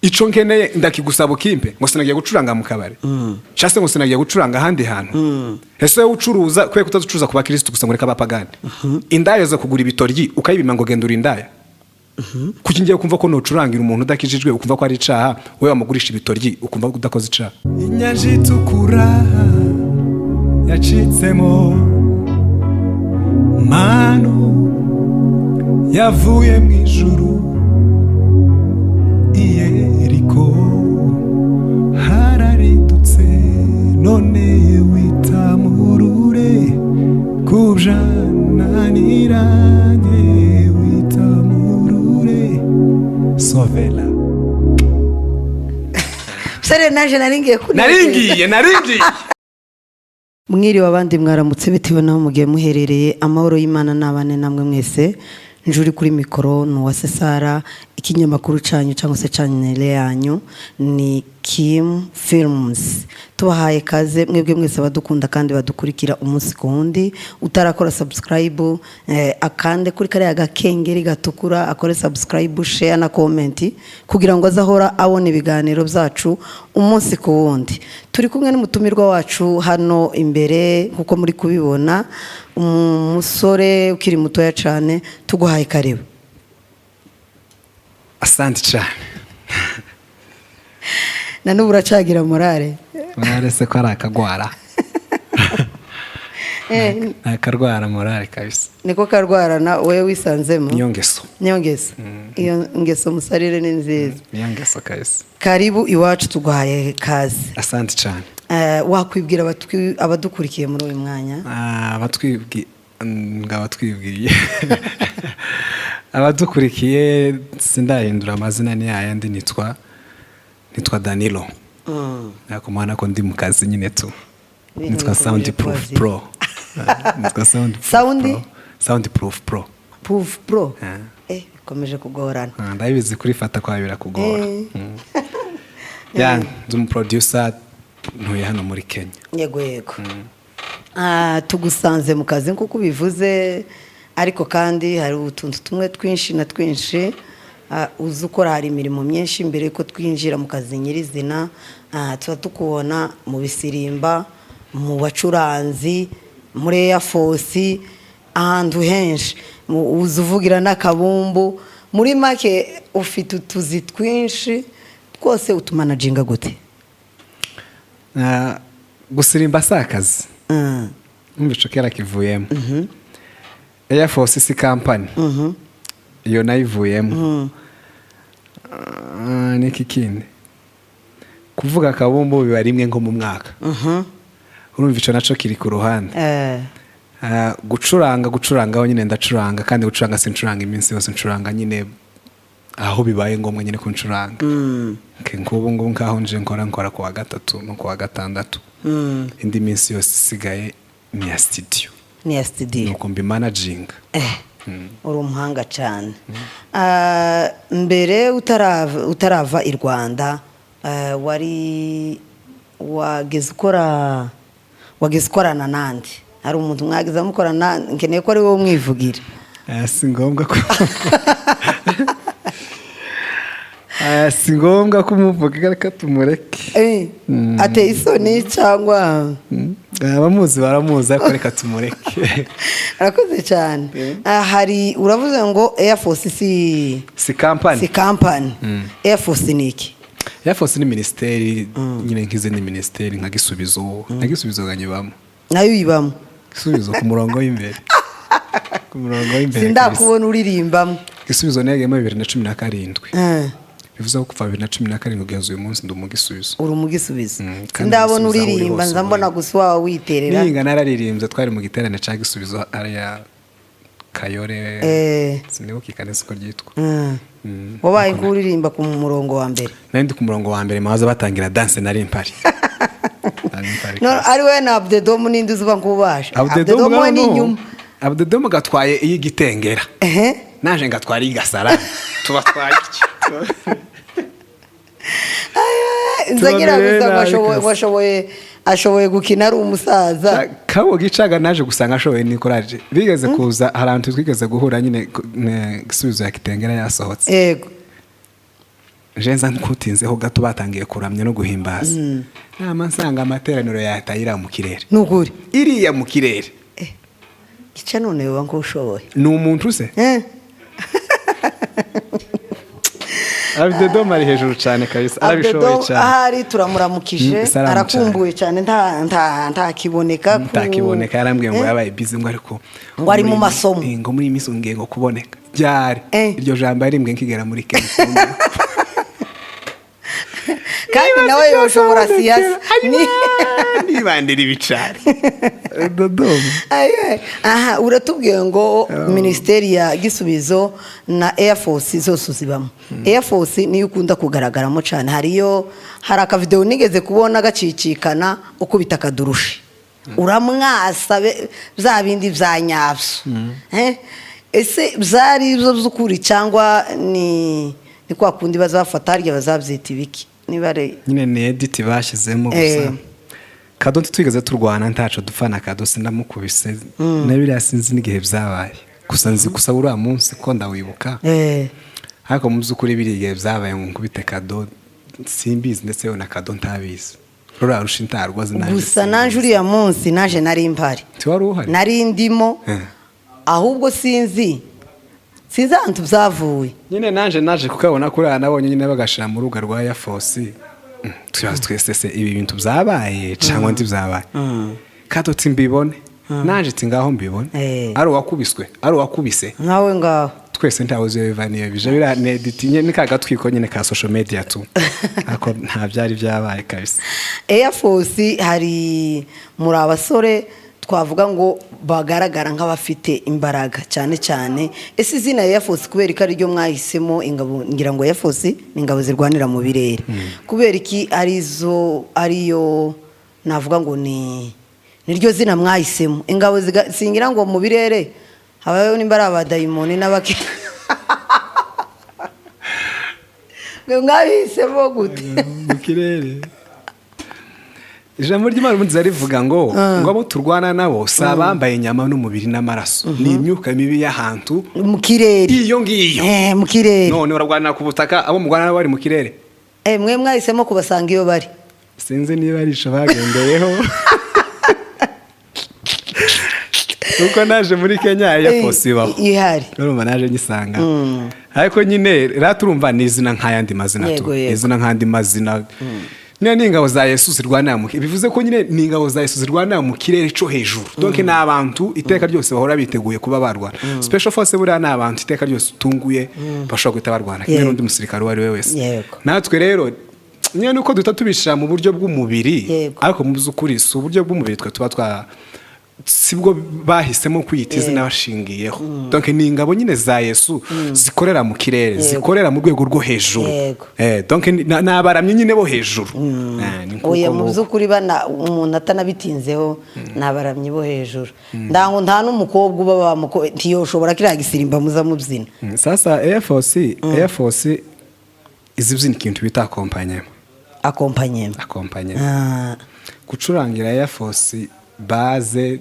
ico nkeneye ndakigusaba ukimpe ngo sinagiye gucuranga mu kabare cyase ngo sinagiye gucuranga ahandi hantu ese ucuruza kwe kutazucuruza ku bakristo gusa ngo reka bapagane indaya zo kugura ibitoryi ukayibima ngo gendura indaya kuki ngiye kumva ko nocurangira umuntu udakijijwe ukumva ko ari icaha wewe wamugurisha ibitoryi ukumva ko udakoze icaha inyanja itukura yacitsemo manu yavuye mu ijuru Yeriko hararidutse none witamurure kujananiranye witamurure Sovela Sare naje naringiye mwiriwe abandi mwaramutse bitewe naho mugiye muherereye amahoro y'Imana nabane namwe mwese njuri kuri mikoro nuwa Sesara ikinyamakuru canyu cyangwa se channel yanyu ni Kim Films tubahaye kaze mwebwe mwese badukunda kandi badukurikira umunsi kundi utarakora subscribe akande kuri kare agakengeri gatukura akore subscribe share na comment kugira ngo azahora abone ibiganiro byacu umunsi kuwundi turi kumwe n'umutumirwa wacu hano imbere kuko muri kubibona umusore ukiri mutoya cyane tuguhaye karibu asante cyane na nubu uracagira morale se ko ari akagwara akarwara morale kabisa niko karwarana wewe wisanzemo nyongeso iyo ngeso musarire ni nziza nyongeso kabisa karibu iwacu tuguhaye kazi asante cyane wakwibwira abadukurikiye muri uyu mwanya abatwibwiye abadukurikiye sindahindura amazina ni yayandi nitwa Danilo nakumana ko ndi mu kazi nyine tu nitwa Soundproof Pro nitwa Soundproof Pro bikomeje kugorana ndabizi kurifata kwa birakugora ndi umuproducer ntuye hano muri Kenya yego tugusanze mu kazi nkuko bivuze ariko kandi hari utuntu tumwe twinshi na twinshi uzi ukora hari imirimo myinshi mbere yuko twinjira mu kazi nyirizina tuba tukubona mu bisirimba mu bacuranzi muri Air Force ahantu henshi uzi uvugira n'akabumbu muri make ufite utuzi twinshi twose utumanaginga gute gusirimba sakazi mbico kera kivuyemo Air Force si company iyo nayivuyemo niki kindi kuvuga akabumbu biba rimwe nko mu mwaka urumva ico naco kiri ku ruhande gucuranga aho nyine ndacuranga kandi gucuranga sincuranga iminsi yose ncuranga nyine aho bibaye ngombwa nyine kuncuranga nk'ubu ngubu nkaho nje nkora ku wa gatatu no ku wa gatandatu indi minsi yose isigaye ni ya studio nuko mbi managing uri umuhanga cyane mbere utarava i Rwanda wari wageze ukorana nandi hari umuntu mwageze mukorana nkeneye ko ari wowe umwivugira si ngombwa ko si ngombwa ko umuvuga reka tumureke ateye isoni cyangwa abamuzi baramuzi ariko reka tumureke arakoze cyane hari uravuze ngo Air Force si company Air Force ni iki Air Force ni ministeri nyine nk'izindi ministeri nka Gisubizo ganyibamo nayo yibamo Gisubizo ku murongo w'imbere sindakubona uririmbamo Gisubizo negemo 2017 bivuze ko kuva 2017 kugeza uyu munsi ndi mu Gisubizo uri mu Gisubizo ndabona uririmba nzambona guswa witerera ninga nararirimbye twari mu giterane ca Gisubizo ariya Kayore sinibukikane siko ryitwa wabaye kuririmba ku murongo wa mbere nandi ku murongo wa mbere maze batangira dance nari impari no ari we na Abdedom nindi uzuba nkubasha Abdedom ni nyuma Abdedom gatwaye iyi gitengera naje ngatwara igasara tubatwaye iki nzagira ashoboye gukina ari umusaza kabo gicaga naje gusanga ashoboye nikoraje bigeze kuza harantu twigeze guhura nyine Gisubizo ya kitengera yasohotse yego njenza nkutinzeho gato batangiye kuramya no guhimbaza nama nsanga amateraniro yatayira mu kirere nukuri iriya mu kirere gica none wowe ngo ushoboye ni umuntu se Abdedo mari hejuru cyane kabisa arabishoboye cyane ahari turamuramukije arakumbuye cyane nta kiboneka yarambwiye ngo yabaye busy ngo ariko ngo ari mu masomo ngo muri imisi ngiye ngo kuboneka byari iryo jambo yarimbwe nkigera muri Kenya kandi nawe yoshobora siyasa nibandira ibicari Dodoma aha uratubwiye ngo Ministeri ya Gisubizo na Air Force zose uzibamo Air Force niyo ukunda kugaragaramo cyane hari akavideo nigeze kubona gacicikana ukubita akadurushi uramwasa bya bindi bya nyabyo ese byari ibyo by'ukuri cyangwa ni kwa kundi bazafata harya bazabyita ibiki nyine ni edit bashyizemo gusa Kado twigeze turwana ntaco dufana Kado sindamukubise nabiriya sinzi n'igihe byabaye gusa nzi gusa uriya munsi ko ndawibuka ariko mu by'ukuri birigihe byabaye ngo nkubite Kado simbizi ndetse yo na Kado ntabizi rura rusha intarwaze naje gusa naje uriya munsi naje nari impari wari uhari nari ndimo ahubwo sinzi ahantu byavuye nyine naje kukabona kuri nabonye nyine bagashira mu ruga rwa Air Force tubaze twese ibi bintu byabaye cyangwa ndi byabaye Kado timbibone naje tingaho mbibone ari wakubise nawe ngaho twese ntawoze bivaniye bije bira edit ni kagatwiko nyine ka social media tu ariko nta byari byabaye kabisa Air Force hari muri abasore twavuga ngo bagaragara nk'abafite imbaraga cyane ese izina Air Force kubera ko ari ryo mwahisemo ingabo ngira ngo Air Force ni ingabo zirwanira mu birere kubera iki ariyo navuga ngo ni niryo zina mwahisemo ingabo singira ngo mu birere habayeho n'imbara abadayimoni n'abake mwahisemo gute mu kirere ijambo ry'Imana ubundi zarivuga ngo abo turwana nabo sabambaye inyama n'umubiri n'amaraso ni imyuka mibi y'ahantu mu kirere iyo ngiyo mu kirere none urarwanira ku butaka abo mugwana nabo bari mu kirere mwe mwahisemo kubasanga iyo bari sinzi niba ari isho bagendeyeho uko naje muri Kenya Air Force ibaho ihari urumva naje nyisanga ariko nyine raturumva nizina nk'ayandi mazina tu izina nk'andi mazina ni ingabo za Yesu zirwanira mu bivuze ko nyine ni ingabo za Yesu zirwanira mu kirere cyo hejuru donc ni abantu iteka ryose bahora biteguye kuba barwana special force buriya ni abantu iteka ryose utunguye bashobora guhita barwana kimwe n'undi musirikare uwo ari we wese natwe rero nyine nuko duhita tubishira mu buryo bw'umubiri ariko mu by'ukuri si uburyo bw'umubiri twe tuba sibwo bahisemo kwita izina bashingiyeho donc ni ingabo nyine za Yesu zikorera mu kirere zikorera mu rwego rwo hejuru donc nabaramye nyine bo hejuru oya mu by'ukuri bana umuntu atanabitinzeho nabaramye bo hejuru ndango nta n'umukobwa uba ntiyoshobora kiriya gisirimba muza mubyina sasa Air Force izibyina ikintu bita accompagnement gucurangira Air Force baze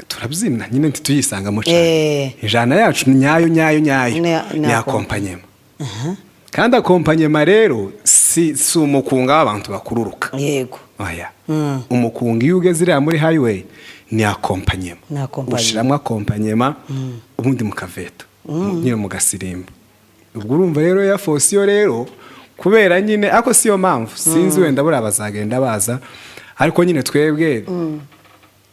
turabyina nyine ntituyisangamo cyane ijana yacu nyayo ni accompagnement kandi accompagnement rero si umukunga w'abantu bakururuka yego oya umukunga iyo ugeze iriya muri highway ni accompagnement ushiramo accompagnement ubundi mukaveta nyine mugasirimba ubwo urumva rero Air Force yo rero kubera nyine ako siyo mpamvu sinzi wenda buriya bazagenda baza ariko nyine twebwe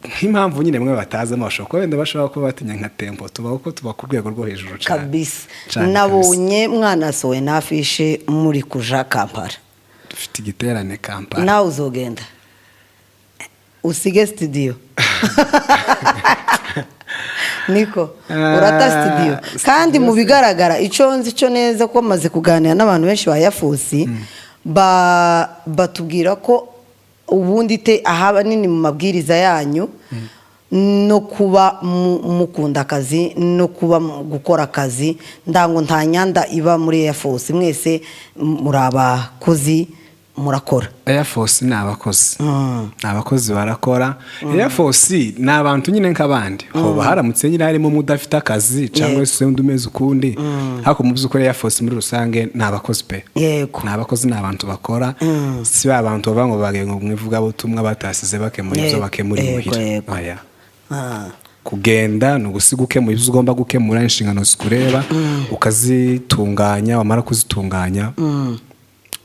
nk'impamvu nyine mwe batazamo bashobora wenda bashobora kuba batinya nka tempo tubaho ko tuba ku rwego rwo hejuru cyane kabisa nabonye mwanasowe nafishe muri kuja Kampala dufite igiterane Kampala nawe uzogenda usige studio niko urata studio kandi mu bigaragara icyo nzi cyo neza ko maze kuganira n'abantu benshi ba Air Force batubwira ko ubundi ahaba nini mu mabwiriza yanyu no kuba mukunda akazi no kuba gukora akazi ndango nta nyanda iba muri Air Force mwese muri abakozi murakora. Air Force ni abakozi abakozi barakora. Air Force ni abantu nyine nk'abandi hoba haramutse nyine harimo mudafite akazi cyangwa se undi umeze ukundi hako mu by'ukuri Air Force muri rusange ni abakozi pe. Yego, ni abakozi, ni abantu bakora si ba bantu bava ngo bagenge ngo mwivuga butumwa batasize bakemura ibyo bakemura imuhira. Oya, kugenda ni ugusiga ukemura ibyo ugomba gukemura, inshingano zikureba ukazitunganya, wamara kuzitunganya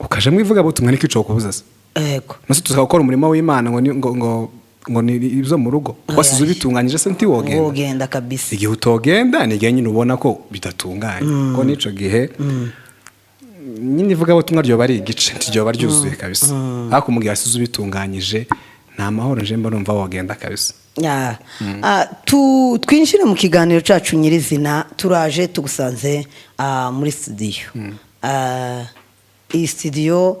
ukaje mwivuga butumwa n'ikico kubuza se. yego, nose tuzakora umurimo w'Imana ngo ni ibyo mu rugo wasize ubitunganyije se wogenda kabisa. igihe utogenda ni igihe nyine ubona ko bidatunganye ko nico gihe nyine ivuga butumwa ryo bari igice ryo baryuzuye kabisa. hako mu gihe wasize ubitunganyije nta mahoro nje mba numva wogenda kabisa. Twinjire mu kiganiro cyacu nyirizina. Turaje tugusanze muri studio. Iyi studio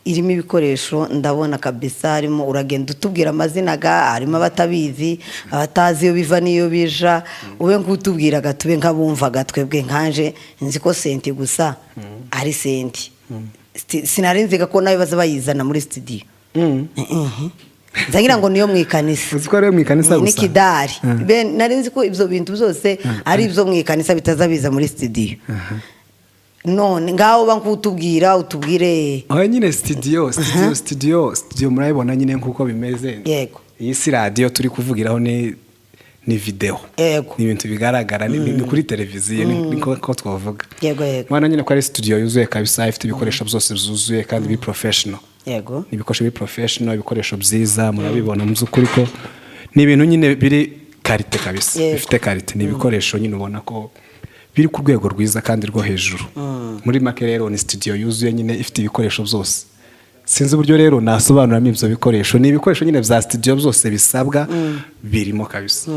irimo ibikoresho ndabona kabisa, harimo uragenda utubwira amazina harimo abatabizi abatazi iyo biva n'iyo bija, ube nk'utubwiraga tube nk'abumvaga twebwe nkanje nzi ko senti gusa ari senti. Sinarinziga ko nawe baza bayizana muri studio. Nzagira ngo niyo mwikanisa. Uziko ari mwikanisa gusa. Nikidari. Narinzi ko ibyo bintu byose ari ibyo mwikanisa bitazabiza muri studio. None ngaho bankutubwira utubwire. Nyine studio murayibona nyine nkuko bimeze. Yego. Iyi si radio turi kuvugiraho ni video. Yego. Ni ibintu bigaragara ni kuri televiziyo niko twavuga. Yego. Mwana nyine ko ari studio yuzuye kabisa, ifite ibikoresho byose byuzuye kandi bi professional. Yego. Ni ibikoresho bi professional, ibikoresho byiza murabibona mu by'ukuri ko ni ibintu nyine biri karite kabisa. Bifite karite, ni ibikoresho nyine ubona ko biri ku rwego rwiza kandi rwo hejuru. Muri make rero ni studio yuzuye nyine ifite ibikoresho byose. Sinzi uburyo rero nasobanuramo ibyo bikoresho. Ni ibikoresho nyine bya studio byose bisabwa birimo kabisa.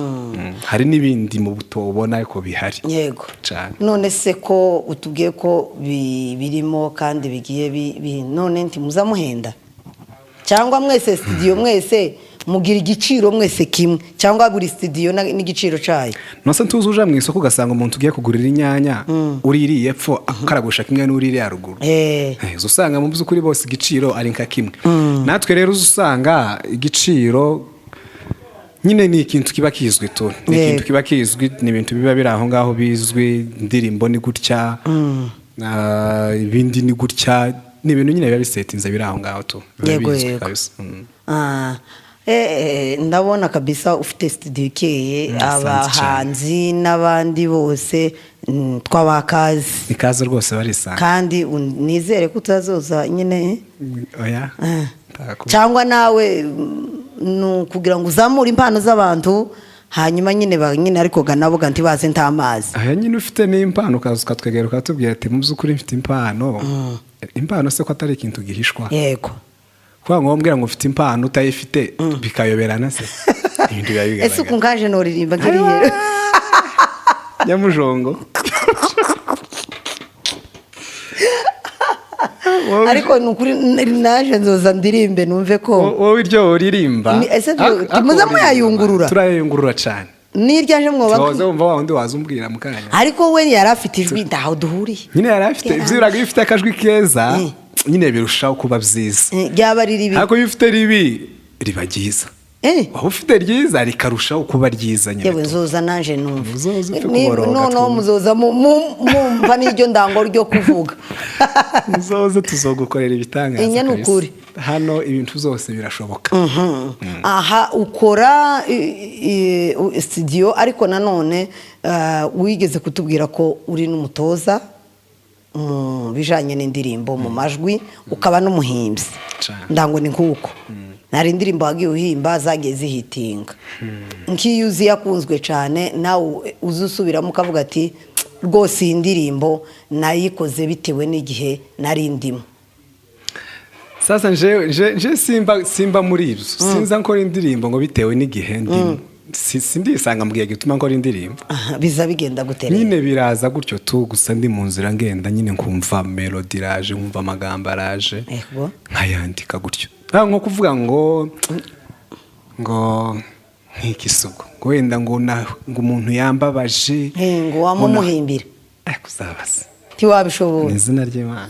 Hari n'ibindi mu buto ubona ko bihari. Yego. Cyane. None se ko utubwiye ko birimo kandi bigiye none nti muzamuhenda cyangwa mwese studio mwese mugira igiciro mwese kimwe cyangwa buri studio n'igiciro cyayo? Nose ntuzuje mu isoko ugasanga umuntu ugiye kugurira inyanya uririye epfo akaragusha kimwe n'uririye haruguru. Usanga mu by'ukuri bose igiciro ari nka kimwe. Natwe rero usanga igiciro nyine ni ikintu kiba kizwi tu. Ni ikintu kiba kizwi, ni ibintu biba biri aho ngaho bizwi, indirimbo ni gutya ibindi ni gutya, ni ibintu nyine biba bisetinze biri aho ngaho tu. Yego kabisa. Ndabona kabisa ufite studio ikeye, abahanzi n'abandi bose twabakazi. Ikaze rwose barisanga. Kandi nizere ko utazoza nyine. Oya. Cyangwa nawe kugira ngo uzamure impano z'abantu hanyuma nyine ariko ganabo ganti baze nta amazi. Nyine ufite n'impano ukatwegera ukatubwira ati mu by'ukuri mfite impano. Impano se ko atari ikintu gihishwa. Yego. Kwa ngombwa ngo ufite impano utayifite bikayoberana se. Ibintu biba bigaragara. Ese ukungaje noririmba ngiriye. Nyamujongo. Ariko nukuri naje nzoza ndirimbe numve ko wowe iryo uririmba. Ese muza muyayungurura. Turayungurura cyane. Niryaje mwoba. Tuzoze umva wundi wazumbwira mukanya. Ariko we yarafite ijwi ndaho duhuriye. Nyine yarafite ivyuraga bifite akajwi keza. Nyine birushaho kuba byiza. Ryaba riribi. Ariko iyo ufite ribi riba ryiza. Waba ufite ryiza rikarushaho kuba ryiza nyine. Yewe nzoza nanje numva. No muzoza mumva n'iryo ndango ryo kuvuga. Muzoze tuzogukorera ibitangaza. Inyanukuri. Hano ibintu zose birashoboka. Aha ukora studio ariko nanone wigeze kutubwira ko uri n'umutoza bijanye n'indirimbo mu majwi ukaba n'umuhimbyi. Ndango ni nkuko. Nari indirimbo wagiye uhimba zagiye zihitinga. Nkiyuzi yakunzwe cyane nawe uzusubiramo ukavuga ati rwose iyi ndirimbo nayikoze bitewe n'igihe nari ndimo. Sasa nje simba muri ibyo. Sinza nkora indirimbo ngo bitewe n'igihe ndimo. Sindisanga mbwiye gituma nkora indirimbo. Biza bigenda guterera. Nyine biraza gutyo tu gusa ndi mu nzira ngenda nyine nkumva melody raje, nkumva amagambo araje. Nkayandika gutyo. Nko kuvuga ngo nk'ikisugo. Wenda ngo umuntu yambabaje. Ngo wamumuhimbira. Kuzabaza. ntiwabishobora ni izina ry'Imana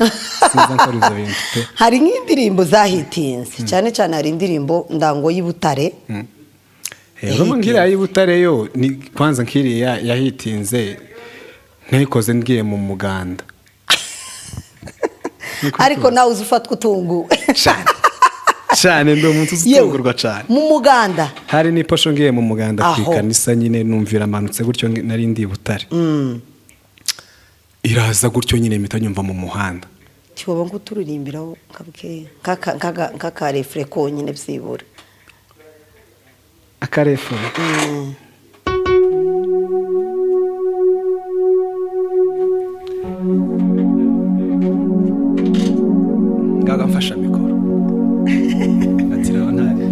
sinza nkora ibyo bintu pe. hari nk'indirimbo zahitinze cyane cyane hari indirimbo ndango y'Ibutare Roma nkiriya y'Ibutare yo ni kwanza nkiriya yahitinze ntikoze ngiye mu muganda ariko nawe uzufatwa utungu cyane ndo umuntu uzitungurwa cyane mu muganda hari n'iposho ngiye mu muganda kwikanisa nyine numvira amanutse gutyo nari ndi Butare iraza gutyo nyine mpita nyumva mu muhanda kiboba ngo turirimbiraho kabwe kaka refre ko nyine byibura akarefu ngaga mfasha mikoro atiraho ntari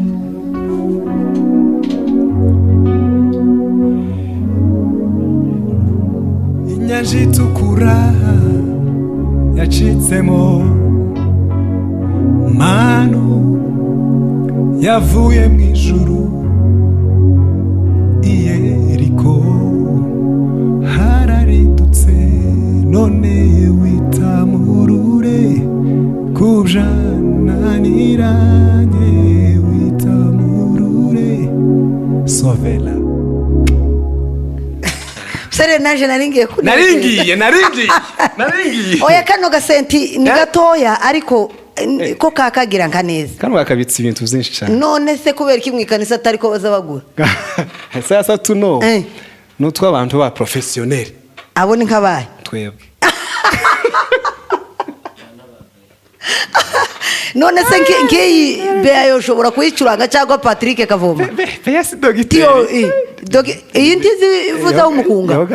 inyanja itukura yacitsemo manu yavuye mu ijuru Yeriko hararidutse none witamurure kujananiranye witamurure sovela sere naje naringiye oya kano gasenti ni gatoya ariko ko kakagira nka neza kano kakabitse ibintu byinshi cyane none se kubera iki mwikanisa atari ko bazabagura sasa tuno nutwa abantu ba professionnel abo ni nkabaye twebwe none se ngiyi beya yoshobora kuyicuranga cyangwa Patrick Kavoma beya si dogiteri iyi ndizi ivuza umukunga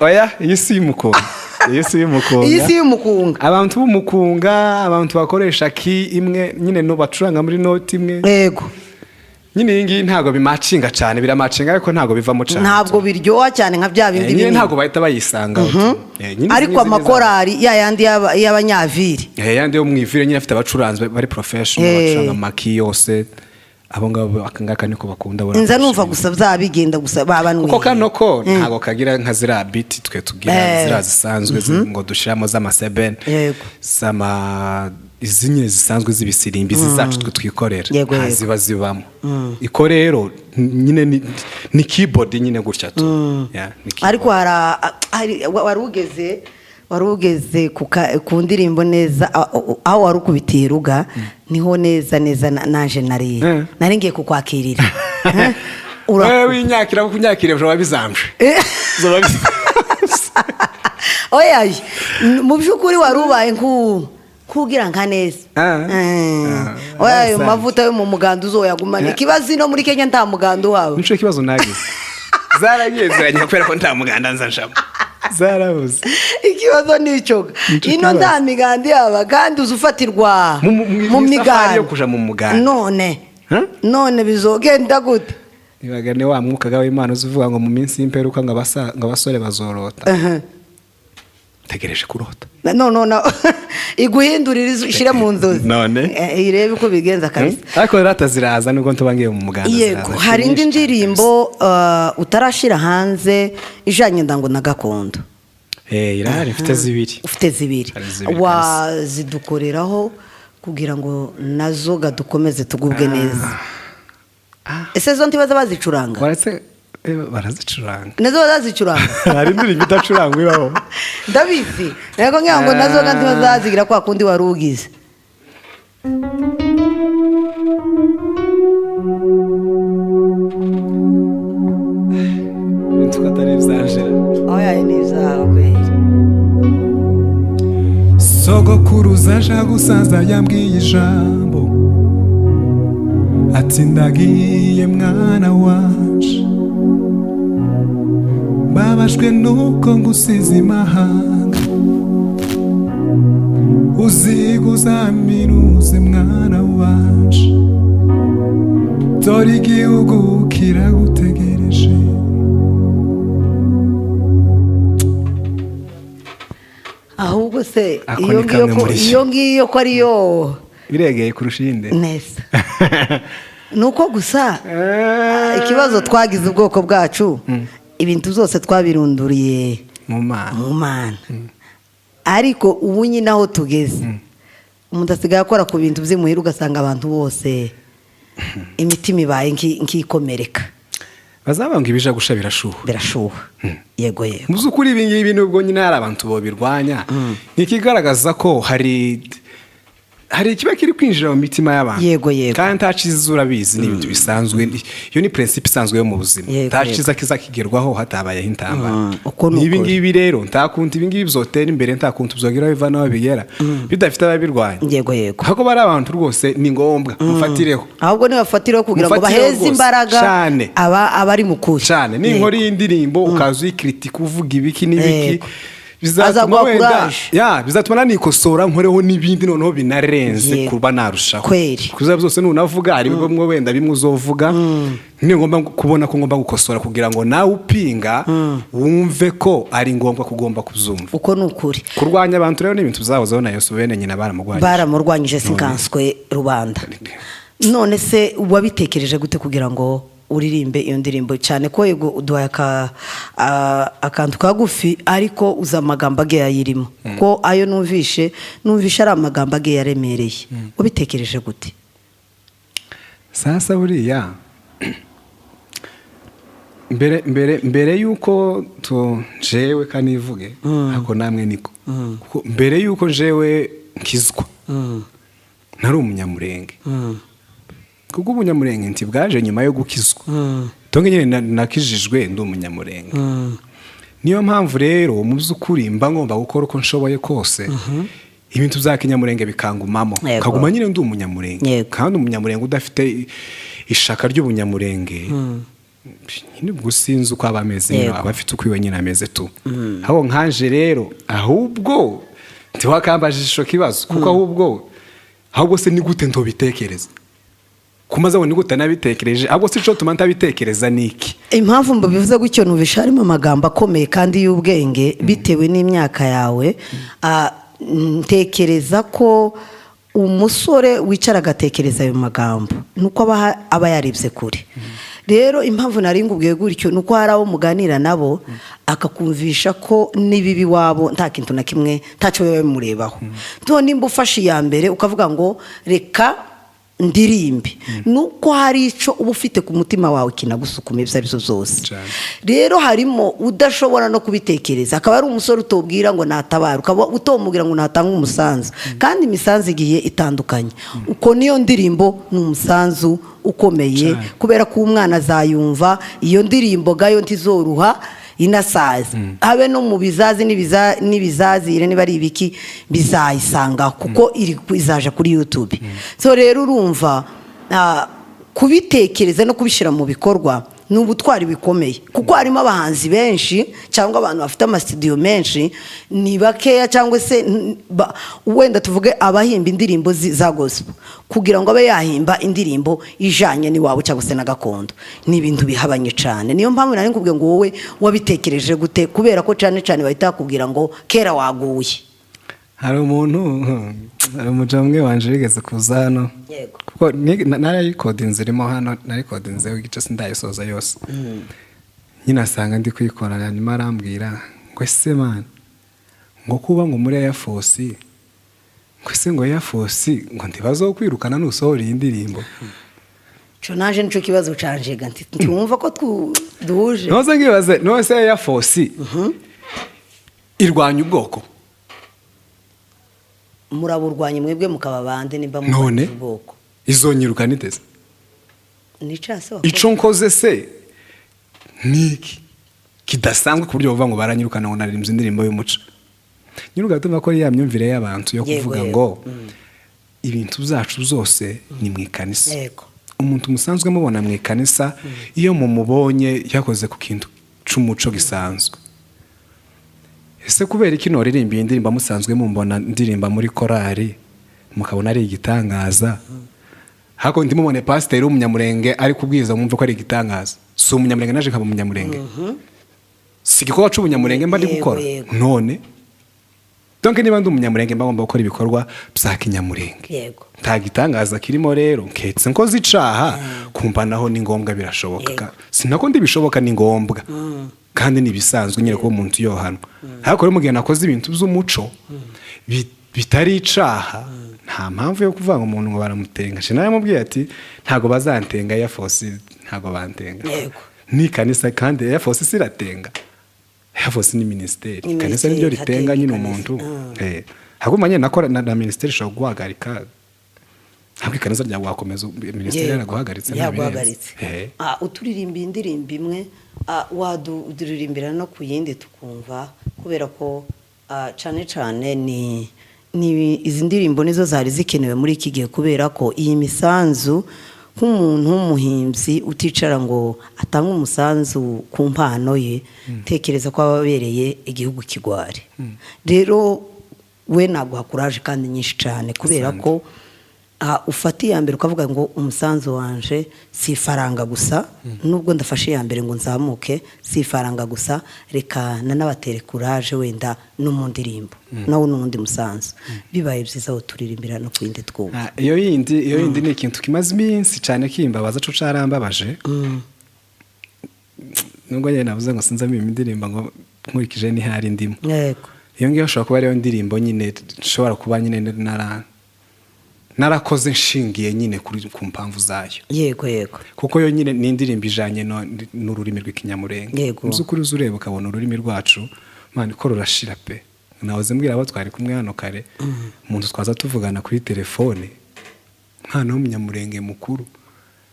oya iyi si umukunga iyi si y'umukunga abantu b'umukunga abantu bakoresha ki imwe nyine no bacuranga muri note imwe yego nyine iyi ngiyi ntabwo bimacinga cyane biramacinga ariko ntabwo bivamo cyane ntabwo biryoha cyane nka bya bindi nyine ntabwo bahita bayisanga ariko amakorari yayandi y'abanyaviri yandi yo mwivire nyine afite abacuranzi bari professional bacuranga maki yose abo ngabo akangaka niko bakunda bora nza numva gusa byabigenda gusa babanwe kuko kanoko ntago kagira nka zira beat twe tugira zira zisanzwe ngo dushiramo za maseben sama izinye zisanzwe zibisirimbi zizacu twe twikorera haziba zibamo iko rero nyine ni keyboard nyine gutya tu ariko warugeze ku ndirimbo neza aho warukubitiye ruga niho neza naje nari ngiye kukwakirira wewe winyakira kunyakira byo babizamje oya mu byukuri warubaye kugira nka neza oya mavuta yo mu muganda uzoyagumana ikibazo no muri Kenya nta muganda wawe nico kibazo nagize zaragezeranye kubera ko nta muganda nzanshamo zarabuze ikibazo nico ino nta miganda yaba kandi uzufatirwa mu miganda yo kuja mu muganda none bizogenda gute ibagane wa mwuka gawe Imana uzuvuga ngo mu minsi y'imperuka ngo abasore bazorota tegereje kurota no iguhindurira ishire mu nzozi none irebe uko bigenza kabisa ariko rata ziraza nubwo ntubangiye mu muganda yego hari indi ndirimbo utarashira hanze ijanye ndango na gakondo irahari ufite zibiri wazidukoreraho kugira ngo nazo gadukomeze tugubwe neza ese zo ntibaza bazicuranga barazicuranga nazo bazicuranga hari indirimbo idacuranga ibaho ndabizi rego ngirango nazo kandi bazazigira kwa kundi warugize tukatari byanje oya ni zawe sogokuruza aja gusaza yambwiye ijambo ati ndagiye mwana wanje babajwe nuko ngusize imahanga uziguzaminuze mwana wanje dore igihugu kiragutegereje ahubwo se iyo ngiyo ko ariyo biregeye kurusha iyindi neza nuko gusa ikibazo twagize ubwoko bwacu ibintu byose twabirunduriye mu mana ariko ubu nyine aho tugeze umuntu asigaye akora ku bintu by'imuhira ugasanga abantu bose imitima ibaye nk'ikomereka. bazaba ngo ibija gusha birashuha yego mu by'ukuri ibi ngibi nubwo nyine hari abantu babirwanya ntikigaragaza ko hari ikiba kiri kwinjira mu mitima y'abantu. Yego kandi ntaciza urabizi ni ibintu bisanzwe, iyo ni principe isanzwe yo mu buzima. Ntaciza kiza kigerwaho hatabayeho intambara. Ibi ngibi rero ntakuntu ibi ngibi bizotera imbere, ntakuntu bizogera biva naho bigera bidafite ababirwanya. Yego hako bari abantu rwose ni ngombwa mufatireho, ahubwo ni bafatireho kugira ngo baheze imbaraga abari mu kuri cyane. Ni inkori y'indirimbo ukaza uyikritika uvuga ibiki n'ibiki, bizatuma wenda bizatuma nanikosora nkoreho n'ibindi noneho binarenze kuba narushaho. Kuza byose nunavuga hari bimwe wenda bimwe uzovuga ni ngomba kubona ko ngomba gukosora kugira ngo nawe upinga wumve ko ari ngombwa kugomba kuzumva. Uko nukuri kurwanya abantu rero n'ibintu bizahozeho na Yesu bene nyina baramurwanyije sinkanswe rubanda. None se wabitekereje gute kugira ngo uririmbe iyo ndirimbo? Cyane ko yego uduhaye akantu kagufi ariko uza amagambo age yayirimo ko ayo numvishe ari amagambo age yaremereye. Wabitekereje gute? Sasa buriya mbere yuko jewe kanivuge ako namwe niko mbere yuko jewe nkizwa nari umunyamurenge. Kuko umunyamurenge nti bwaje nyuma yo gukizwa. Tonge nyine nakijijwe ndi umunyamurenge. Niyo mpamvu rero mu by'ukuri mba ngomba gukora uko nshoboye kose ibintu bya kinyamurenge bikangumamo, kaguma nyine ndi umunyamurenge. Kandi umunyamurenge udafite ishaka ry'ubunyamurenge nyine gusinza uko abameze, abafite uko iwe nyine ameze tu. Aho nkanje rero ahubwo ntiwakambajisho kibazo, kuko ahubwo se ni gute ntobitekereza kumaze ngo nigute nabitekereje, ahubwo si cyo tuma ntabitekereza niki. Impamvu mbabivuze gutyo nubisha harimo amagambo akomeye kandi y'ubwenge bitewe n'imyaka yawe. Ntekereza ko umusore wicara agatekereza ayo magambo nuko aba yarebye kure. Rero impamvu nari ngubwiye gutyo nuko hari abo muganira nabo akakumvisha ko nibibi wabo nta kintu na kimwe ntacyo wewe murebaho. Nimba ufashe iya mbere ukavuga ngo reka ndirimbe nuko hari ico uba ufite ku mutima wawe kinagusukuma ibyo arizo zose. Rero harimo udashobora no kubitekereza, akaba ari umusore utobwira ngo natabara, ukaba utomubwira ngo natanga umusanzu, kandi imisanzu igiye itandukanye. Uko niyo ndirimbo n'umusanzu ukomeye kubera ko umwana azayumva iyo ndirimbo gayo ntizoruha inasaza habe no mu bizazi n'ibizazire niba ari ibiki bizayisanga kuko iri izaja kuri YouTube. So rero urumva kubitekereza no kubishira mu bikorwa n'ubutwari bikomeye, kuko harimo abahanzi benshi cyangwa abantu bafite amastudio menshi ni bakeya, cyangwa se wenda tuvuge abahimba indirimbo za gospel kugira ngo abe yahimba indirimbo ijanye ni wabo cyangwa se na gakondo ni ibintu bihabanye cyane. Niyo mpamvu nari ngubwe ngo wowe wabitekereje gute, kubera ko cyane bahita kubwira ngo kera waguye. Hari umujamwe wanje yigeze kuza hano, kuko narayikodinze irimo hano, narayikodinze igice sindayisoza yose. Nyine asanga ndi kwikorana, nyuma arambwira ngo ese man ngo kuba ngo muri Air Force ngo se ngo Air Force ngo ndibazo kwirukana nusohora iyi ndirimbo. Cyo naje nico kibazo canje ganti ntumva ko duhuje. Noze ngibaze nose Air Force irwanya ubwoko, muraburwanye mwebwe mukaba bande nimba mu ubwoko izonyiruka niteze nicase ico nkoze se niki kidasanzwe ku buryo bavuga ngo baranyirukana ngo naririmbye indirimbo y'umuco. Nyiruka tumva ko ya myumvire y'abantu yo kuvuga ngo ibintu byacu zose ni mwikanisa. Umuntu musanzwe mubona mwikanisa iyo mumubonye yakoze ku kintu c'umuco gisanzwe. Ese kubera iki noririmba indirimbo musanzwe mumbona ndirimba muri korari mukabona ari igitangaza, hako ndimubone pasteur w'umunyamurenge ari kubwiza mwumva ko ari igitangaza. Si umunyamurenge naje nkaba umunyamurenge, sigiko wacu umunyamurenge mba ndi gukora none. Donc niba ndi umunyamurenge mba ngomba gukora ibikorwa bya kinyamurenge. Nta gitangaza kirimo rero nketse nkoze icaha kumva naho ni ngombwa birashoboka. Sinako ndi bishoboka ni ngombwa. kandi nibisanzwe nyine ko umuntu yohanwa ariko rero mu gihe nakoze ibintu by'umuco bitari icaha nta mpamvu yo kuvuga ngo umuntu ngo baramutenga nawe yamubwiye ati ntago bazantenga Air Force ntago bantenga ni kanisa kandi Air Force siratenga Air Force ni ministeri kanisa niryo ritenga nyine umuntu haguma nyine nakora na ministeri shobora guhagarika ntabwo kanisa rya wakomeza ministeri yaraguhagaritse uturirimba indirimbo imwe waduririmbira no ku yindi tukumva kubera ko cyane cyane ni izi ndirimbo nizo zari zikenewe muri iki gihe kubera ko iyi misanzu nk'umuntu w'umuhimbyi uticara ngo atange umusanzu ku mpano ye tekereza ko ababereye igihugu kigwari rero we naguha kuraje kandi nyinshi cyane kubera ko ufata iya mbere ukavuga ngo umusanzu wanje si ifaranga gusa nubwo ndafashe iya mbere ngo nzamuke si ifaranga gusa reka nanabatere kuraje wenda no mu ndirimbo nawo n'undi musanzu bibaye byiza turirimbira no kwinde twumva iyo yindi ni ikintu kimaze iminsi cyane kimbabaza cyo carambabaje nubwo nyine navuze ngo sinzamo indirimbo ngo nkurikije ni hari ndimo yego iyo ngiyo ashobora kuba ariyo ndirimbo nyine nshobora kuba nyine narakoze nshingiye nyine ku mpamvu zayo yego kuko yo nyine ni indirimbo ijanye n'ururimi rw'ikinyamurenge uzukuri uzureba ukabona ururimi rwacu mani ko rurashira pe nahoze mbwira abo twari kumwe hano kare umuntu twaza tuvugana kuri telefone mwana w'umunyamurenge mukuru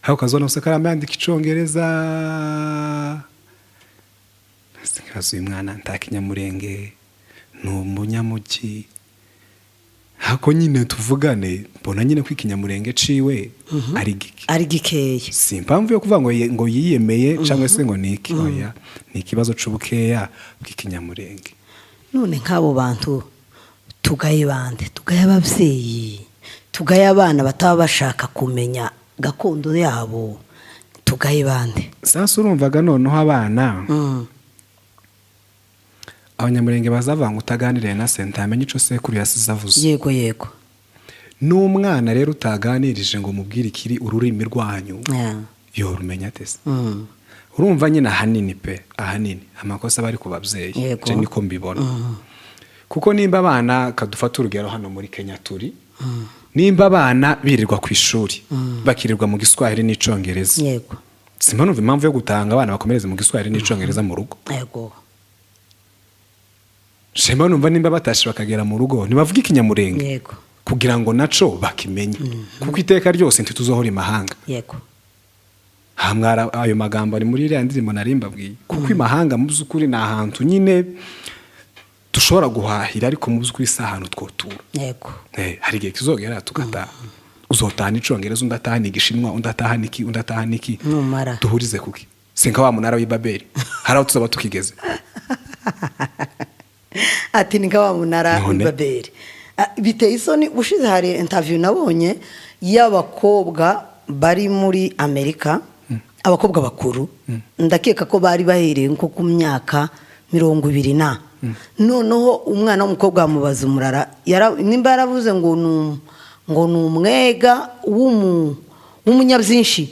aho kazona useka arambandika icongereza sinkazo uyu mwana ntakinyamurenge n'umunyamuki hako nyine tuvugane mbona nyine ko ikinyamurenge ciwe ari gikeya si impamvu yo kuvuga ngo yiyemeye cyangwa se ngo niki oya ni ikibazo c'ubukeya bw'ikinyamurenge none nk'abo bantu tugaye bande tugaye abavyeyi tugaye abana bataba bashaka kumenya gakondo yabo tugaye bande sasa urumvaga noneho abana abanyamurenge bazavanga utaganiriye na senta amenye ico sekuru yasize avuze yego n'umwana rero utaganirije ngo mubwire ikiri ururimi rwanyu yo rumenya tese urumva nyine ahanini amakosa bari ku babyeyi je niko mbibona kuko nimba abana kadufata urugero hano muri Kenya turi nimba abana birirwa ku ishuri bakirirwa mu Giswahili n'icongereza yego simba numva impamvu yo gutanga abana bakomereze mu Giswahili n'icongereza mu rugo yego shema numva nimba batashi bakagera mu rugo nibavuga ikinyamurenge yego kugira ngo naco bakimenye kuko iteka ryose ntituzohora imahanga yego hamwara ayo magambo ari muri iriya ndirimbo narimbabwiye kuko imahanga mu by'ukuri ni ahantu nyine dushobora guhahira ariko mu by'ukuri si ahantu twotura yego hari igihe kizogera tugataha uzotahana icongereza undatahana igishinwa undatahana iki duhurize kuki sinka wa munara w'Ibabeli hari aho tuzaba tukigeze ati ni wa munara w'Ibabeli biteye isoni ushize hari interview nabonye y'abakobwa bari muri Amerika abakobwa bakuru ndakeka ko bari bahereye nko ku myaka 20 noneho umwana w'umukobwa amubaza umurara nimba yaravuze ngo numwega w'umunyabyinshi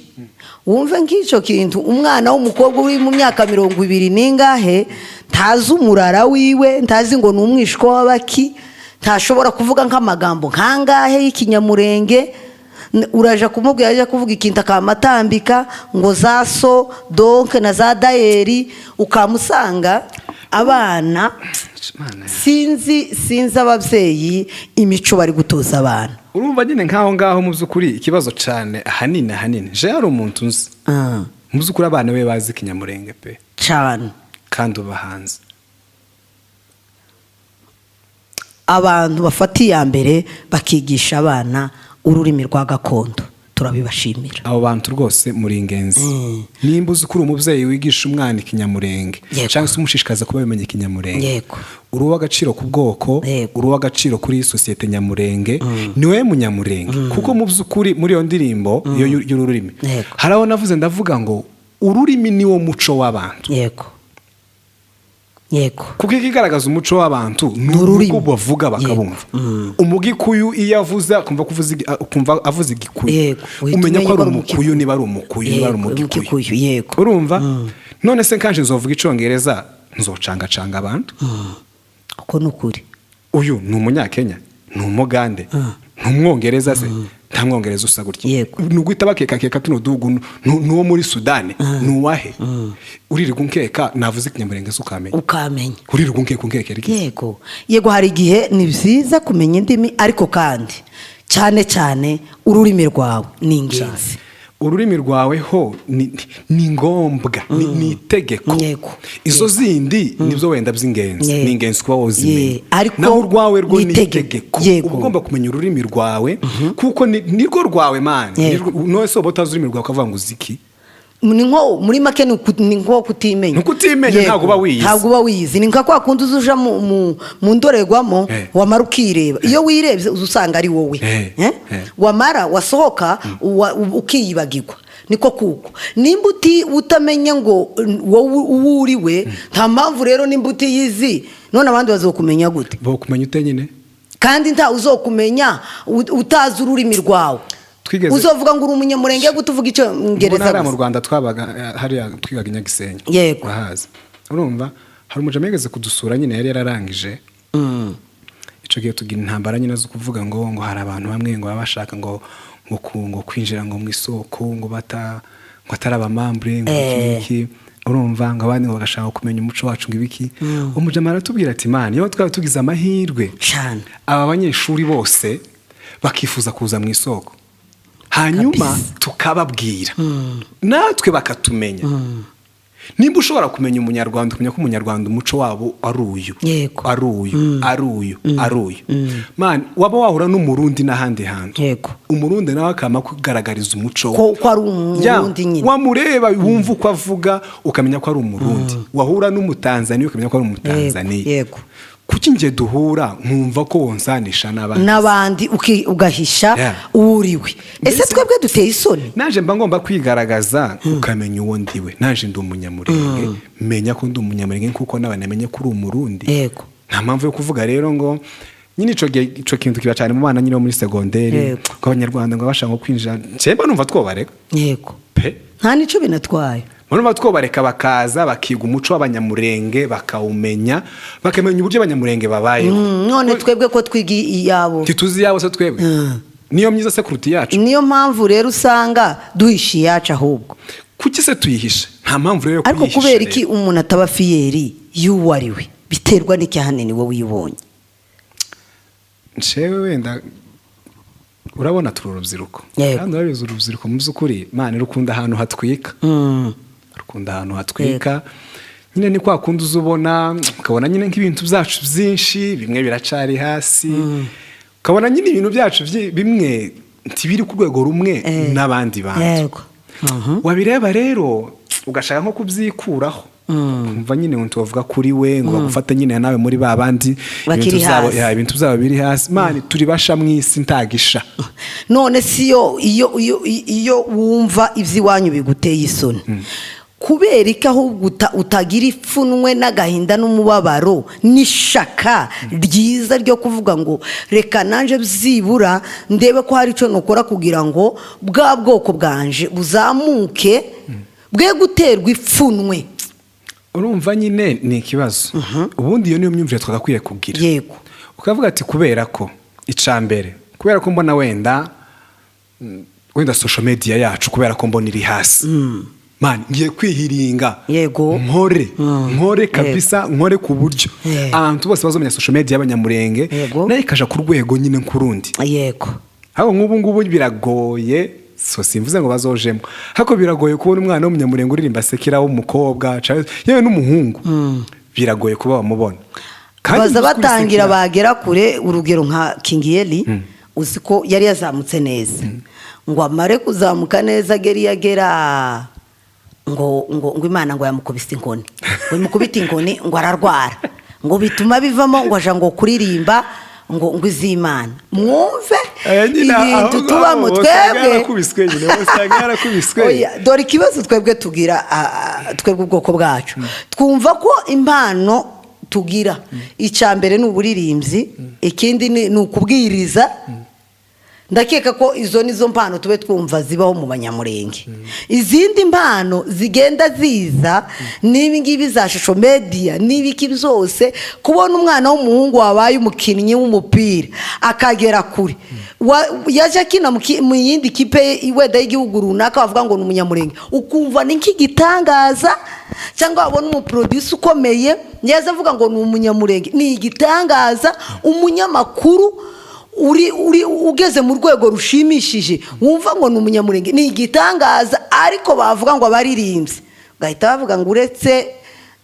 wumve nk'icyo kintu umwana w'umukobwa uri mu myaka 20 ningahe ntazi umurara wiwe ntazi ngo numwishwa w'abaki ntashobora kuvuga nk'amagambo nkangahe y'ikinyamurenge uraje kumubwira aje kuvuga ikintu akamatambika ngo za so donc na za daeri ukamusanga abana sinzi abavyeyi imico bari gutoza abana urumva nyine nkaho ngaho mu by'ukuri ikibazo cyane ahanini je ari umuntu nzi mu by'ukuri abana be bazi ikinyamurenge pe cyane kandi ubahanze abantu bafatiye ya mbere bakigisha abana ururimi rwa gakondo turabibashimira abo bantu rwose muri ingenzi nimba uzi kuri umubyeyi wigisha umwana ikinyamurenge cyangwa se umushishikaza kuba bimenya ikinyamurenge uri uw'agaciro ku bwoko uri uw'agaciro kuri sosiyete nyamurenge niwe munyamurenge kuko mu by'ukuri muri iyo ndirimbo y'ururimi haraho navuze ndavuga ngo ururimi niwo muco w'abantu yego kuko ikigaragaza umuco w'abantu ni N'ururimi. uko bavuga bakabumva. Umugikuyu iyo avuze ukumva avuze igikuyu, Yego. Uhita umenya ko umenya ari ko ari umukuyu niba ari umukuyu niba ari umugikuyu. umugikuyu, yego. urumva none se kanje nzovuga icongereza nzocangacanga abantu. uko nukuri Uyu ni umunyakenya, ni umugande, ni umwongereza se, nta mwongereza usa gutya. Yego. Ni uguhita bakeka tuno duhugu n'uwo muri Sudani, ni uwahe. Uririrwa unkeka navuze ikinyamurenge se ukamenya, uririrwa unkeka yego yego. Hari igihe ni byiza kumenya indimi, ariko kandi cyane cyane ururimi rwawe ni ingenzi. ururimi rwawe ho ni ngombwa, ni itegeko. Yego. Izo zindi nibyo wenda by'ingenzi, ni ingenzi kuba wozimenya, ariko naho urwawe rwo ni itegeko. Yego. Uba ugomba kumenya ururimi rwawe kuko nirwo rwawe mani. None se ubota ururimi rwawe ukavuga ngo uziki ni nko muri make ni nko kutimenya. Nukutimenya ntabwo uba wiyizi. Ntabwo uba wiyizi. Ni nka kwa kundi uzuja mu ndorerwamo wamara ukireba. Iyo wirebye uzusanga ari wowe. Wamara wasohoka ukiyibagirwa. Niko kuko. Nimba utamenya ngo wowe uwuriwe, nta mpamvu rero nimba utiyizi none abandi bazokumenya gute? Bo kumenya ute nyine? Kandi nta uzokumenya utazi ururimi rwawe. Uzovuga ngo uri umunyamurenge gute uvuga icyongereza gusa? Mu Rwanda twabaga hariya twigaga Nyagisenyi. Yego. Urahazi. Urumva hari umujama yigeze kudusura nyine yari yararangije. Ico gihe tugira intambara nyine zo kuvuga ngo hari abantu bamwe ngo babashaka ngo kwinjira ngo mu isoko ngo atari abamambre ngo iki. Urumva ngo abandi ngo bagashaka kumenya umuco wacu ngo ibiki. Umujama aratubwira ati man iyo twaba tugize amahirwe cyane aba banyeshuri bose bakifuza kuza mu isoko, hanyuma tukababwira natwe bakatumenya. Nimba ushobora kumenya umunyarwanda, kumenya ko umunyarwanda umuco wabo ari uyu, ari uyu man, waba wahura n'umurundi n'ahandi hantu, umurundi nawe akama kugaragariza umuco ko ari umurundi nyine, wamureba wumva uko avuga ukamenya ko ari umurundi. Wahura n'umutanzaniya ukamenya ko ari umutanzaniya. Yego. Kuki nje duhura nkumva ko wonsanisha n'abandi ugahisha uriwe? Ese twebwe duteye isoni? Naje mba ngomba kwigaragaza ukamenya uwo ndiwe. Naje ndi umunyamurenge, menya ko ndi umunyamurenge kuko n'abanamenye ko uri umurundi. Yego. Nta mpamvu yo kuvuga rero ngo nyine ico kintu kiba cyane mu bana nyine muri segonderi ko abanyarwanda ngo bashaka kwinjira. Cyemba numva twobareka. Yego. Pe nta nico binatwaye. Murumva twobareka bakaza bakiga umuco w'abanyamurenge, bakawumenya, bakamenya uburyo abanyamurenge babaye. None twebwe ko twigi iyabo tituzi yabo se twebwe. Niyo myiza se kuruti yacu. Niyo mpamvu rero usanga duhishi yacu ahubwo. Kuki se tuyihisha? Nta mpamvu rero kuyihisha. Ariko kubera iki umuntu ataba fiyeri y'uwariwe? Biterwa n'iki hanini wowe uyibonye? Ncewe wenda urabona turi urubyiruko, kandi urabizi urubyiruko mu by'ukuri Imana irukunda ahantu hatwika. Rukunda ahantu hatwika nyine, ni kwa kundi uzubona ukabona nyine nk'ibintu byacu byinshi bimwe biracari hasi, ukabona nyine ibintu byacu bimwe ntibiri ku rwego rumwe n'abandi bantu. Wabireba rero ugashaka nko kubyikuraho, umva nyine umuntu bavuga kuri we ngo bagufata nyine nawe muri babandi ibintu byabo biri hasi. Mani turi basha mu isi ntagisha. None siyo iyo wumva ivy'iwanyu biguteye isoni, kubera iki ahubwo utagira ipfunwe n'agahinda n'umubabaro n'ishaka ryiza ryo kuvuga ngo reka nanje byibura ndebe ko hari ico nokora kugira ngo bwa bwoko bwanje buzamuke bwe guterwa ipfunwe? Urumva nyine ni ikibazo. Ubundi iyo niyo myumvire twagakwiye kugira. Yego. Ukavuga ati kubera ko icambere, kubera ko mbona wenda social media yacu, kubera ko mbona iri hasi, man ngiye kwihiringa. Yego. Nkore kabisa, nkore ku buryo abantu bose bazomenya social media y'abanyamurenge nayo ikaja ku rwego nyine nkurundi. Yego. Aho ngubu biragoye, so simvuze ngo bazojemo, hako biragoye kubona umwana w'umunyamurenge uririmba sekira w'umukobwa yewe n'umuhungu. Biragoye kuba bamubona. Baza batangira bagera kure. Urugero nka Kingiyeli, uziko yari yazamutse neza, ngo amare kuzamuka neza gera ngo Imana ngo yamukubise inkoni, ngo imukubite inkoni ngo ararwara, ngo bituma bivamo ngo aja ngo kuririmba ngo iz'Imana. Mwumve ibintu tubamo twebwe. Dore ikibazo twebwe tugira, twebwe ubwoko bwacu twumva ko impano tugira icya mbere ni uburirimbyi ikindi ni ukubwiriza ndakeka ko izo nizo mpano tube twumva zibaho mu banyamurenge izindi mpano zigenda ziza n'ibi ngibi za shusho media n'ibiki byose kubona umwana w'umuhungu wabaye umukinnyi w'umupira akagera kure yaje akina mu yindi kipe wenda y'igihugu runaka bavuga ngo ni umunyamurenge ukumva ni nk'igitangaza cyangwa wabona umuproducer ukomeye yaza avuga ngo ni umunyamurenge ni igitangaza umunyamakuru uri ugeze mu rwego rushimishije wumva ngo ni umunyamurenge ni igitangaza ariko bavuga ngo abaririmbyi gahita bavuga ngo uretse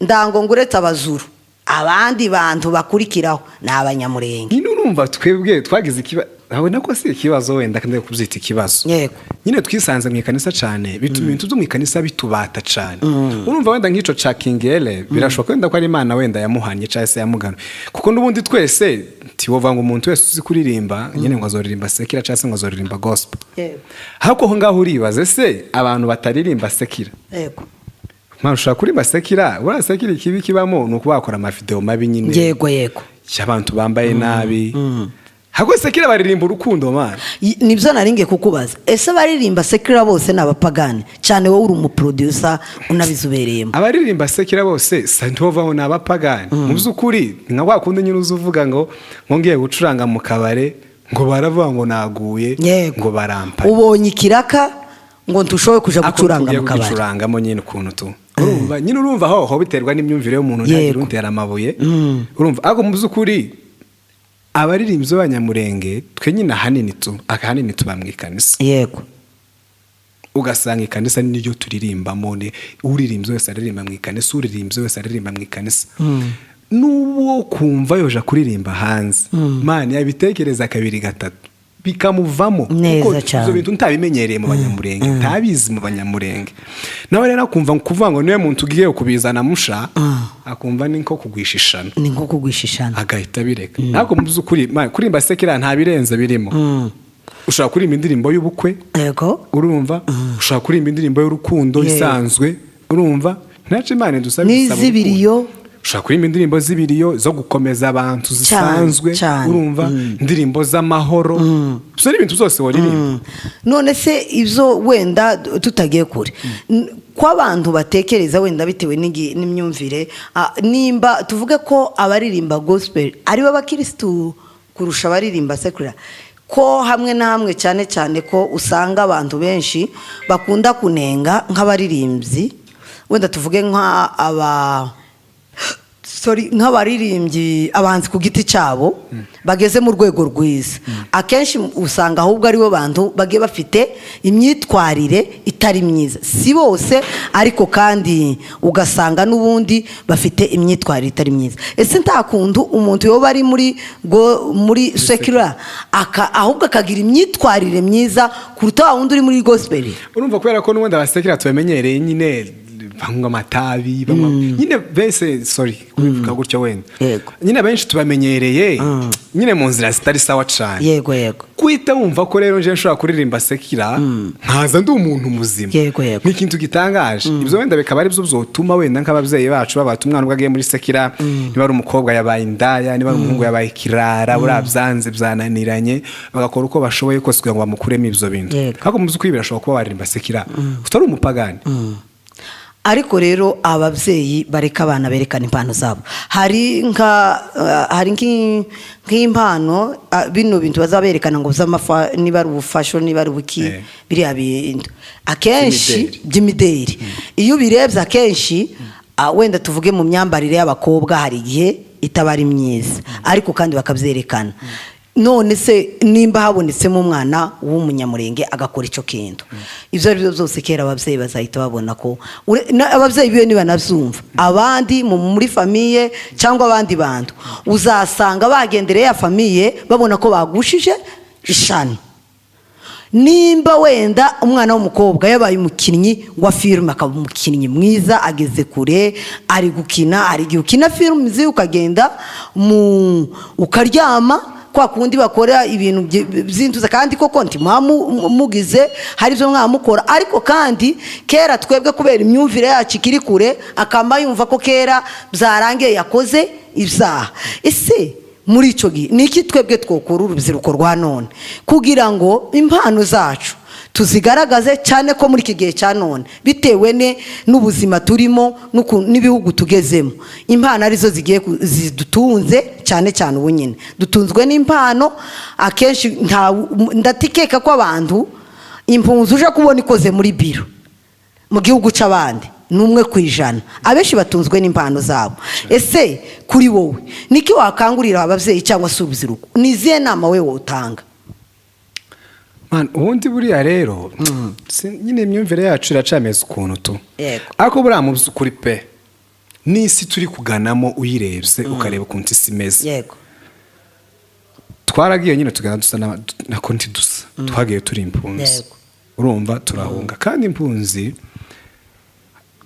ndango ngo uretse abazuru abandi bantu bakurikiraho ni abanyamurenge nyine urumva twebwe twagize ikibazo abona ko si ikibazo wenda kandi kubyita ikibazo yego nyine twisanze mu ikanisa cyane bituma ibintu byo mu ikanisa bitubata cyane urumva wenda nk'ico ca Kingele birashoboka wenda ko ari Imana wenda yamuhanye cyangwa se yamugana kuko n'ubundi twese tiwova ngo umuntu wese uzi kuririmba nyine ngo azoririmba sekira cyangwa se ngo azoririmba gospel yego hako ho ngaho uribaze se abantu bataririmba sekira yego ushaka kuririmba sekira urasekira ikibi kibamo nuko bakora amavideo mabi nyine yego y'abantu bambaye nabi hako sekira baririmba urukundo mana nibyo naringe kukubaza ese baririmba sekira bose n'abapagani cyane wowe uri umuproducer unabizubereyemo abaririmba sekira bose santovaho n'abapagani mu byukuri nka wakundi nyine uzuvuga ngo ngiye gucuranga mu kabare ngo baravuga ngo naguye ngo barampa ubonye ikiraka ngo ntushowe kuja gucuranga mu kabare gucurangamo nyine ukuntu tu urumva nyine urumva ho biterwa n'imyumvire y'umuntu ntagira untera amabuye urumva ariko mu byukuri abaririmbyi b'abanyamurenge twe nyine ahanini tuba mu ikanisa yego ugasanga ikanisa niryo turirimbamo uririmbyi wese aririmba mu ikanisa uririmbyi wese aririmba mu ikanisa n'uwo kumva yoja kuririmba hanze mani yabitekereza kabiri gatatu bikamuvamo neza cyane ibyo bintu ntabimenyereye mu banyamurenge ntabizi mu banyamurenge nawe rero akumva kuvuga ngo niwe muntu ugiye kubizana musha akumva ni nko kugwishishana agahita bireka ntabwo mu by'ukuri kurimba sekira nta birenze birimo ushaka kurimba indirimbo y'ubukwe yego urumva ushaka kurimba indirimbo y'urukundo isanzwe urumva ntace Imana dusaba n'izibiriyo ushaka kurimba indirimbo z'ibiriyo zo gukomeza abantu zisanzwe urumva indirimbo z'amahoro byo ni ibintu byose waririmba none se ibyo wenda tutagiye kure ko abantu batekereza wenda bitewe n'imyumvire nimba tuvuge ko abaririmba gospel ari bo bakirisitu kurusha abaririmba secular ko hamwe na hamwe cyane cyane ko usanga abantu benshi bakunda kunenga nk'abaririmbyi wenda tuvuge nk'abaririmbyi abanzi ku giti cyabo bageze mu rwego rwiza akenshi usanga ahubwo aribo bantu bagiye bafite imyitwarire itari myiza si bose ariko kandi ugasanga n'ubundi bafite imyitwarire itari myiza ese nta kuntu umuntu yoba ari muri secular ahubwo akagira imyitwarire myiza kuruta wa wundi uri muri gospel urumva kubera ko n'ubundi abasekira tubemenyereye nyine banywa amatabi nyine bese kubivuga gutyo wenda nyine benshi tubamenyereye nyine mu nzira zitari sawa cyane yego kuhita wumva ko rero nje nshobora kuririmba sekira nkaza ndi umuntu muzima ni ikintu gitangaje ibyo wenda bikaba ari byo byotuma wenda nk'ababyeyi bacu babata umwana ubwo agiye muri sekira niba ari umukobwa yabaye indaya niba ari umuhungu yabaye kirara burabyanze byananiranye bagakora uko bashoboye kose kugira ngo bamukuremo ibyo bintu ariko mu by'ukuri birashoboka kuba waririmba sekira utari umupagani ariko rero ababyeyi bareka abana berekana impano zabo hari nk'impano bino bintu bazaberekana ngo z'amafa niba ari ubufasho niba ari ubuki biriya bintu akenshi by'imideri iyo ubirebye akenshi wenda tuvuge mu myambarire y'abakobwa hari igihe itaba ari myiza ariko kandi bakabyerekana none se nimba habonetsemo umwana w'umunyamurenge agakora icyo kintu ibyo ari byo byose kera ababyeyi bazahita babona ko ababyeyi biwe niba nabyumva abandi muri famiye cyangwa abandi bantu uzasanga bagendereye ya famiye babona ko bagushije ishano nimba wenda umwana w'umukobwa yabaye umukinnyi wa filime akaba umukinnyi mwiza ageze kure ari gukina ari igihe ukina filime zi ukagenda ukaryama kwa kundi bakora ibintu by'intuza kandi koko mugize hari byo mwamukora ariko kandi kera twebwe kubera imyumvire yacu ikiri kure akamba yumva ko kera byarangiye yakoze ibyaha. ese muri icyo gihe ni iki twebwe twokora urubyiruko rwa none kugira ngo impano zacu tuzigaragaze, cyane ko muri iki gihe cya none bitewe n'ubuzima turimo n'ibihugu tugezemo, impano arizo zigiye zidutunze cyane cyane. ubu nyine dutunzwe n'impano akenshi. ndatikeka ko abantu impunzi uje kubona ikoze muri biro mu gihugu cy'abandi ni 1%, abenshi batunzwe n'impano zabo. ese kuri wowe niki wakangurira ababyeyi cyangwa se urubyiruko? ni izihe nama we wotanga? ubundi buriya rero nyine imyumvire yacu iracameza ukuntu tu, ariko buriya mu by'ukuri pe n'isi turi kuganamo uyirebye ukareba ukuntu isi imeze, twaragiye nyine tugana dusa na konti dusa, twagiye turi impunzi, urumva turahunga. kandi impunzi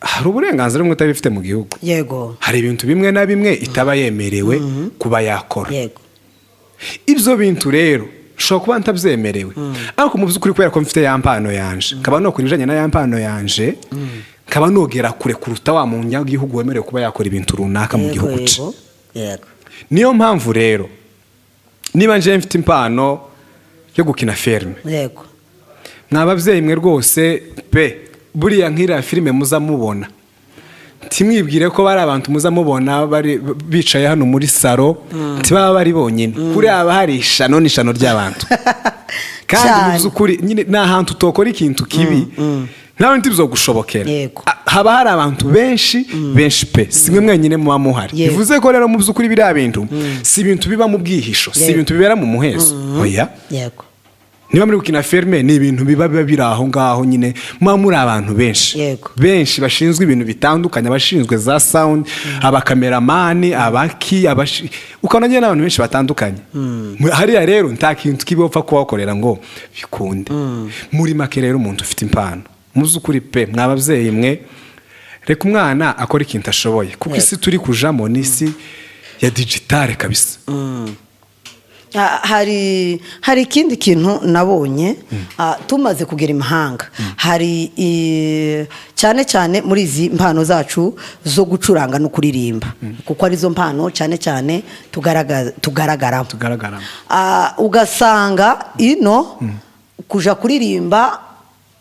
hari uburenganzira bumwe utabifite mu gihugu. hari ibintu bimwe na bimwe itaba yemerewe kuba yakora. ibyo bintu rero ushobora kuba ntabyemerewe, ariko mu by'ukuri kubera ko mfite ya mpano yanje, nkaba nokwinjiranye na ya mpano yanje, nkaba nogera kure kuruta wa munyagihugu wemerewe kuba yakora ibintu runaka mu gihugu cye. niyo mpamvu rero niba nje mfite impano yo gukina filime, mwababyeyi mwe rwose pe, buriya nk'iriya filime muza mubona, timwibwire ko bari abantu muza mubona bari bicaye hano muri salo tibaba bari bonyine, kuri aba hari ishano n'ishano ry'abantu. kandi mu by'ukuri nyine ni ahantu utokora ikintu kibi nawe ntibizogushobokera. haba hari abantu benshi pe, si mwe mwenyine muba muhari. bivuze ko rero mu by'ukuri biriya bintu si ibintu biba mu bwihisho, si ibintu bibera mu muhezo. oya, niba muri gukina filime ni ibintu biba biri aho ngaho nyine, muba muri abantu benshi bashinzwe ibintu bitandukanye, abashinzwe za sound, abakameramani, ukabona nyine n'abantu benshi batandukanye. hariya rero nta kintu kibopfa kubakorera ngo bikunde. muri make rero umuntu ufite impano mu by'ukuri pe, mwababyeyi mwe, reka umwana akora ikintu ashoboye, kuko isi turi kujamo ni isi ya digitale kabisa. hari ikindi kintu nabonye tumaze kugera imahanga, hari cyane cyane muri izi mpano zacu zo gucuranga no kuririmba, kuko arizo mpano cyane cyane tugaragaramo. ugasanga ino kuja kuririmba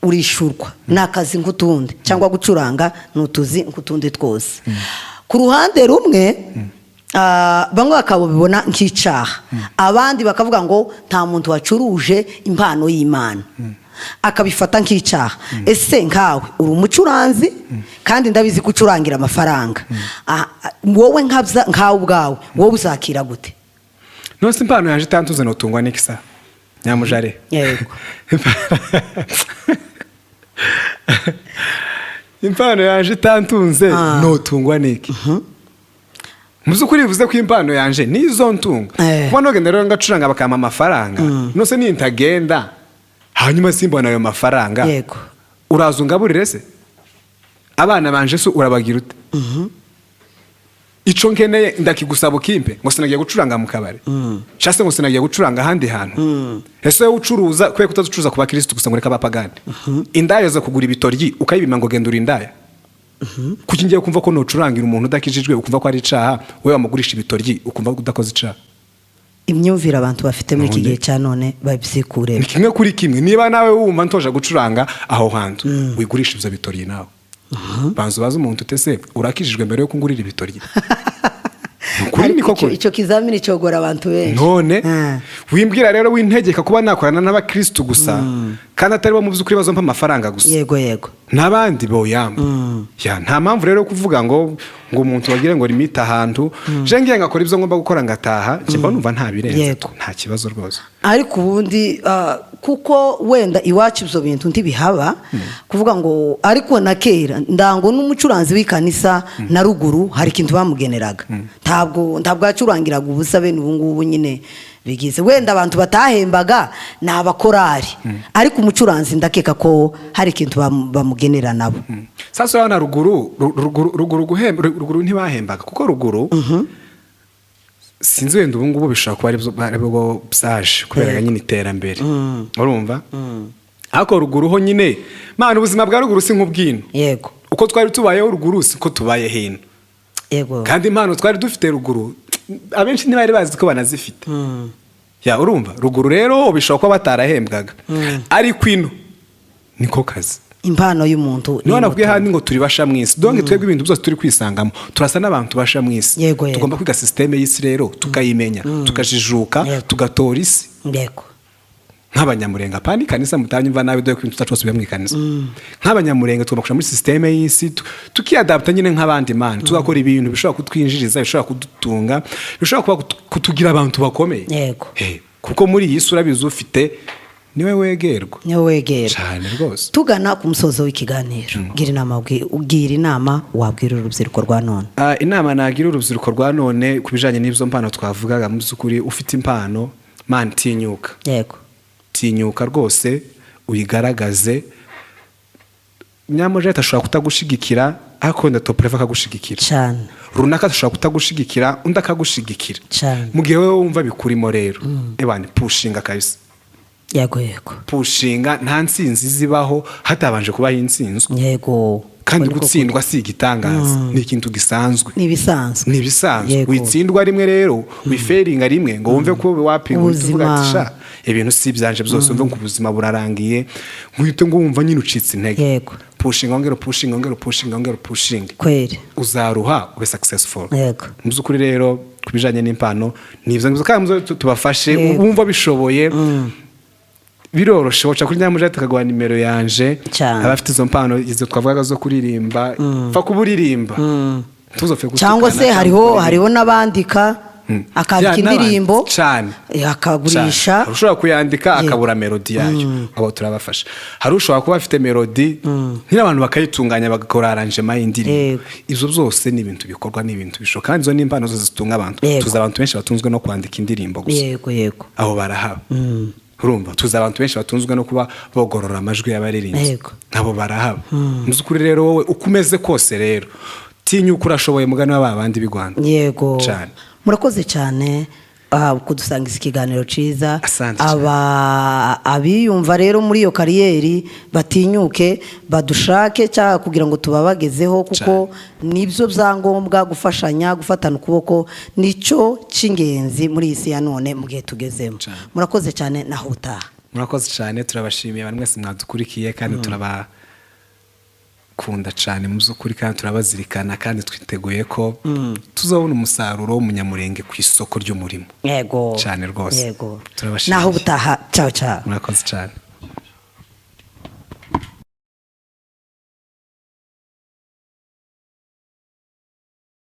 urishurwa, ni akazi nk'utundi, cyangwa gucuranga ni utuzi nk'utundi twose. ku ruhande rumwe bamwe bakabibona nk'icyaha, abandi bakavuga ngo nta muntu wacuruje impano y'Imana, akabifata nk'icyaha. ese nkawe uri umucuranzi kandi ndabizi ko ucurangira amafaranga, wowe nkawe ubwawe wowe uzakira gute? nose impano yaje itantuze notungwa n'iki sa nyamujare? impano yaje itantunze notungwa n'iki? mu by'ukuri bivuze ko impano yanje nizo ntunga, kuba nogenda rero ngacuranga bakampa amafaranga, nose nintagenda hanyuma simbona ayo mafaranga, uraza ungaburire se abana banje? se urabagira ute? ico nkeneye ndakigusaba ukimpe ngo sinagiye gucuranga mu kabari, cyase ngo sinagiye gucuranga ahandi hantu. ese wowe ucuruza kwe kutazucuruza ku bakristo gusa ngo reka abapagani, indaya zo kugura ibitoryi ukayibima ngo gendura indaya. kuki ngiye kumva ko nocurangira umuntu udakijijwe ukumva ko ari icaha, wewe wamugurisha ibitoryi ukumva ko udakoze icaha? imyumvire abantu bafite muri iki gihe cya none babyikureba. ni kimwe kuri kimwe. niba nawe wumva ntoje gucuranga aho hantu, wigurisha ivyo bitoryi nawe. banzu baza umuntu utese urakijijwe mbere yo kungurira ibitoryi. icyo kizamini cyogora abantu benshi. none wimbwira rero wintegeka kuba nakorana n'abakristo gusa, kandi atari bo mu by'ukuri bazompa amafaranga gusa. yego n'abandi bo yamba. nta mpamvu rero kuvuga ngo umuntu bagire ngo limite ahantu, je ngiye ngakora ibyo ngomba gukora ngataha, kimba numva nta birenze, nta kibazo rwose. ariko ubundi kuko wenda iwacu ibyo bintu ntibihaba, kuvuga ngo ariko na kera ndango n'umucuranzi w'ikanisa na ruguru hari ikintu bamugeneraga, ntabwo yacurangiraga ubusa. bene ubu ngubu nyine bigize wenda abantu batahembaga ni abakorari, ariko umucuranzi ndakeka ko hari ikintu bamugenera nabo. sasa wana ruguru ntibahembaga, kuko ruguru sinzi wenda ubu ngubu bishobora kuba ari bwo byaje kubera nyine iterambere, urumva. ariko ruguru ho nyine mana ubuzima bwa ruguru si nk'ubwino. yego, uko twari tubayeho ruguru siko tubaye hino. Yego. kandi impano twari dufite ruguru abenshi ntibari bazi ko banazifite ya urumva ruguru rero bishobora kuba batarahembwaga ariko ino niko kazi impano y'umuntu none nabwiye handi ngo turi basha mwisi donc twebwe ibintu byose turi kwisangamo turasa n'abantu basha mwisi Yego, yego. tugomba kwiga systeme y'isi rero tukayimenya tukajijuka Yego. tugatora isi yego nk'abanyamurenga pani kanisa mutanyumva nawe dore ko tutacose bya mwikanisa nk'abanyamurenga tugomba kuja muri systeme y'isi tukiadapta nyine nk'abandi man tugakora ibintu bishobora kutwinjiriza bishobora kudutunga bishobora kutugira abantu bakomeye Yego. kuko muri iyi sura bizu ufite niwe wegerwa niwe wegera cyane rwose tugana ku musozo w'ikiganiro ugira inama wabwira urubyiruko rwa none inama nagira urubyiruko rwa none ku bijanye n'ibyo mpano twavugaga mu by'ukuri ufite impano man tinyuka yego tinyuka rwose uyigaragaze nyamujeta ashobora kutagushigikira ariko wenda topreva akagushigikira cyane runaka ashobora kutagushigikira undi akagushigikira cyane mu gihe wowe wumva bikurimo rero ebani pushinga kabisa yego yego pushinga nta nsinzi zibaho hatabanje kubaho insinzi yego kandi gutsindwa si igitangaza ni ikintu gisanzwe nibisanzwe witsindwa rimwe rero wiferinga rimwe ngo wumve ko wapinga uvuga ati sha ibintu si byanje byose umve ko ubuzima burarangiye nguhite ngo wumva nyine ucitse intege yego pushinga ongera pushinga kweri uzaruha ube successful yego mu by'ukuri rero kubijanye n'impano nivyo ngibyo kandi tubafashe wumva bishoboye biroroshe waca kuri nyamuje tukaguha nimero yanje abafite izo mpano izo twavugaga zo kuririmba fa kuburirimba tuzofye cyangwa se hariho nabandika akandika indirimbo cyane akagurisha ushobora kuyandika akabura melody yayo abo turabafasha hari ushobora kuba afite melody n'abantu bakayitunganya bagakora arrangement y'indirimbo izo byose ni ibintu bikorwa ni ibintu bishoboka kandi zo ni impano zo zitunga abantu tuza abantu benshi batunzwe no kwandika indirimbo gusa yego aho barahaba urumva tuzi abantu benshi batunzwe no kuba bogorora amajwi y'abaririmbyi nabo barahaba muzukuri rero wowe ukumeze kose rero tinyuka urashoboye mugani w'abandi b'Rwanda yego cyane murakoze cyane kudusangiza ikiganiro ciza abiyumva rero muri iyo kariyeri batinyuke badushake cyangwa kugira ngo tubabagezeho kuko nibyo byangombwa gufashanya gufatana ukuboko nicyo cy'ingenzi muri iyi si ya none mu gihe tugezemo murakoze cyane naho utaha murakoze cyane turabashimiye abantu mwese mwadukurikiye kandi turabakunda cyane mu by'ukuri kandi turabazirikana kandi twiteguye ko tuzabona umusaruro w'umunyamurenge ku isoko ry'umurimo yego cyane rwose yego turabashimiye naho ubutaha ciao ciao murakoze cyane